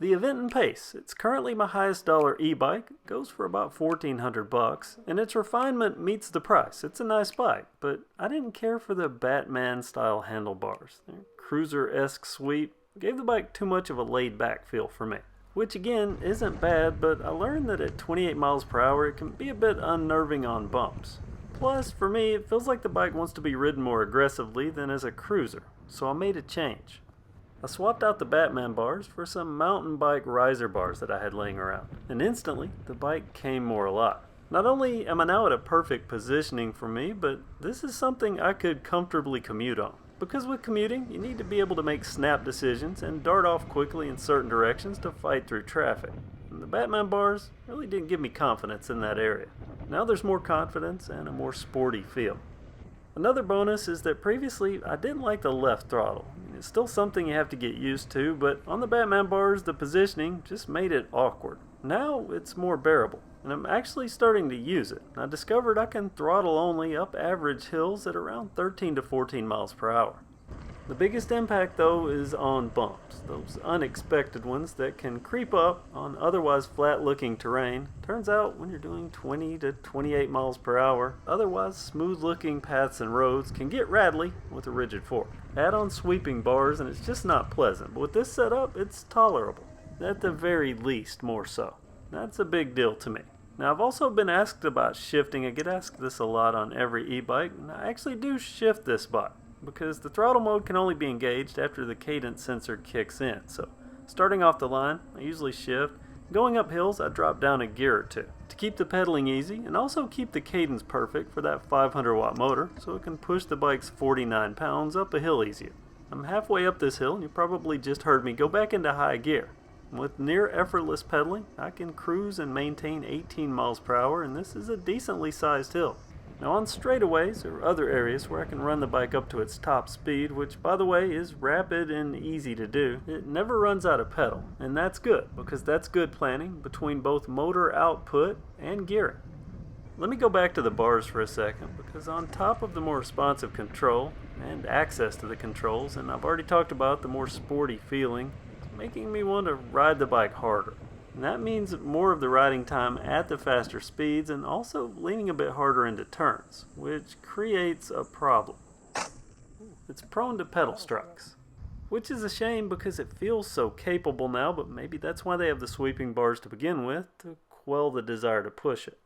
The Aventon Pace. It's currently my highest dollar e-bike, goes for about $1,400, and its refinement meets the price. It's a nice bike, but I didn't care for the Batman-style handlebars. Their cruiser-esque sweep gave the bike too much of a laid-back feel for me. Which again, isn't bad, but I learned that at 28 miles per hour it can be a bit unnerving on bumps. Plus, for me, it feels like the bike wants to be ridden more aggressively than as a cruiser, so I made a change. I swapped out the Batman bars for some mountain bike riser bars that I had laying around, and instantly the bike came more alive. Not only am I now at a perfect positioning for me, but this is something I could comfortably commute on. Because with commuting, you need to be able to make snap decisions and dart off quickly in certain directions to fight through traffic. And the Batman bars really didn't give me confidence in that area. Now there's more confidence and a more sporty feel. Another bonus is that previously I didn't like the left throttle. It's still something you have to get used to, but on the Batman bars the positioning just made it awkward. Now it's more bearable, and I'm actually starting to use it. I discovered I can throttle only up average hills at around 13 to 14 miles per hour. The biggest impact though is on bumps, those unexpected ones that can creep up on otherwise flat looking terrain. Turns out when you're doing 20 to 28 miles per hour, otherwise smooth looking paths and roads can get rattly with a rigid fork. Add on sweeping bars and it's just not pleasant, but with this setup it's tolerable, at the very least more so. That's a big deal to me. Now I've also been asked about shifting. I get asked this a lot on every e-bike, and I actually do shift this bike, because the throttle mode can only be engaged after the cadence sensor kicks in. So starting off the line, I usually shift. Going up hills, I drop down a gear or two to keep the pedaling easy and also keep the cadence perfect for that 500 watt motor so it can push the bike's 49 pounds up a hill easier. I'm halfway up this hill and you probably just heard me go back into high gear. With near effortless pedaling, I can cruise and maintain 18 miles per hour, and this is a decently sized hill. Now on straightaways or other areas where I can run the bike up to its top speed, which by the way is rapid and easy to do, it never runs out of pedal. And that's good, because that's good planning between both motor output and gearing. Let me go back to the bars for a second, because on top of the more responsive control and access to the controls, and I've already talked about the more sporty feeling, it's making me want to ride the bike harder. And that means more of the riding time at the faster speeds and also leaning a bit harder into turns, which creates a problem. It's prone to pedal strikes, which is a shame because it feels so capable now, but maybe that's why they have the sweeping bars to begin with, to quell the desire to push it.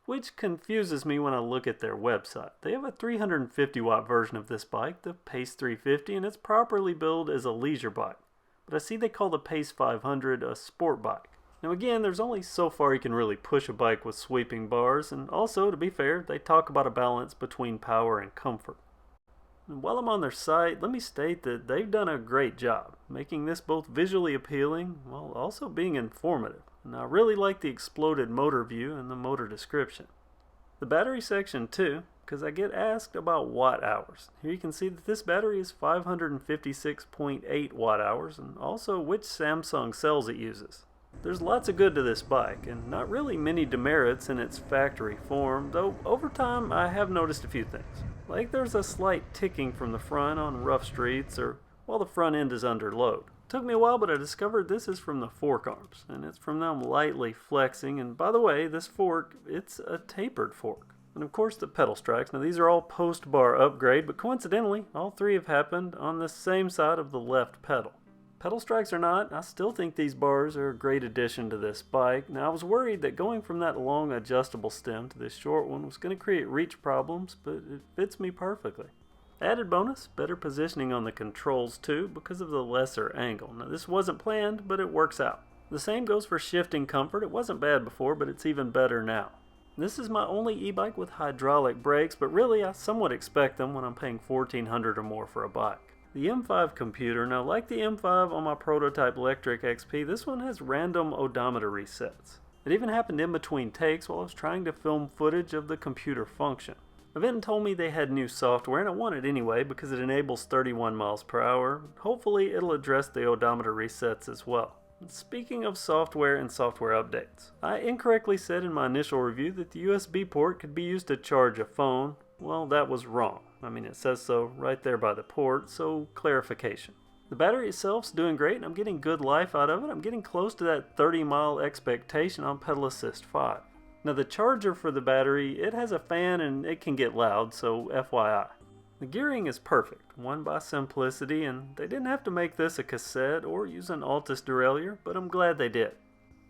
Which confuses me when I look at their website. They have a 350 watt version of this bike, the Pace 350, and it's properly billed as a leisure bike. But I see they call the Pace 500 a sport bike. Now again, there's only so far you can really push a bike with sweeping bars, and also, to be fair, they talk about a balance between power and comfort. And while I'm on their site, let me state that they've done a great job, making this both visually appealing while also being informative. And I really like the exploded motor view and the motor description. The battery section too, because I get asked about watt hours. Here you can see that this battery is 556.8 watt hours, and also which Samsung cells it uses. There's lots of good to this bike, and not really many demerits in its factory form, though over time I have noticed a few things. Like there's a slight ticking from the front on rough streets, or while the front end is under load. Took me a while, but I discovered this is from the fork arms, and it's from them lightly flexing, and by the way, this fork, it's a tapered fork. And of course the pedal strikes. Now these are all post-bar upgrade, but coincidentally, all three have happened on the same side of the left pedal. Pedal strikes or not, I still think these bars are a great addition to this bike. Now I was worried that going from that long adjustable stem to this short one was going to create reach problems, but it fits me perfectly. Added bonus, better positioning on the controls too because of the lesser angle. Now this wasn't planned, but it works out. The same goes for shifting comfort. It wasn't bad before, but it's even better now. This is my only e-bike with hydraulic brakes, but really I somewhat expect them when I'm paying $1,400 or more for a bike. The M5 computer, now like the M5 on my prototype electric XP, this one has random odometer resets. It even happened in between takes while I was trying to film footage of the computer function. Aventon told me they had new software, and I want it anyway because it enables 31 miles per hour. Hopefully it'll address the odometer resets as well. Speaking of software and software updates, I incorrectly said in my initial review that the USB port could be used to charge a phone. Well, that was wrong. I mean, it says so right there by the port, so clarification. The battery itself's doing great and I'm getting good life out of it. I'm getting close to that 30-mile expectation on pedal assist 5. Now the charger for the battery, it has a fan and it can get loud, so FYI. The gearing is perfect, won by simplicity, and they didn't have to make this a cassette or use an Altus derailleur, but I'm glad they did.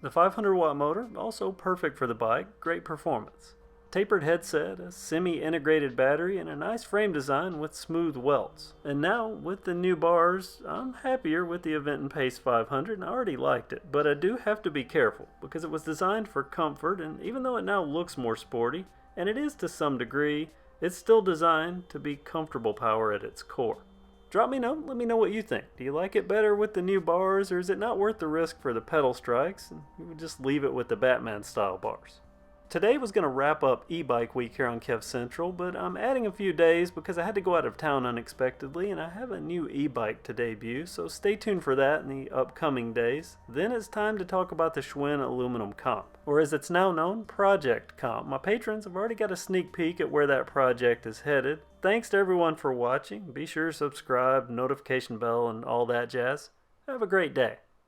The 500 watt motor, also perfect for the bike, great performance. Tapered headset, a semi-integrated battery, and a nice frame design with smooth welts. And now, with the new bars, I'm happier with the Aventon Pace 500 and I already liked it, but I do have to be careful because it was designed for comfort, and even though it now looks more sporty, and it is to some degree, it's still designed to be comfortable power at its core. Drop me a note, let me know what you think. Do you like it better with the new bars, or is it not worth the risk for the pedal strikes and you would just leave it with the Batman style bars? Today was going to wrap up eBike week here on KevCentral, but I'm adding a few days because I had to go out of town unexpectedly and I have a new e-bike to debut, so stay tuned for that in the upcoming days. Then it's time to talk about the Schwinn Aluminum Comp, or as it's now known, Project Comp. My patrons have already got a sneak peek at where that project is headed. Thanks to everyone for watching. Be sure to subscribe, notification bell, and all that jazz. Have a great day.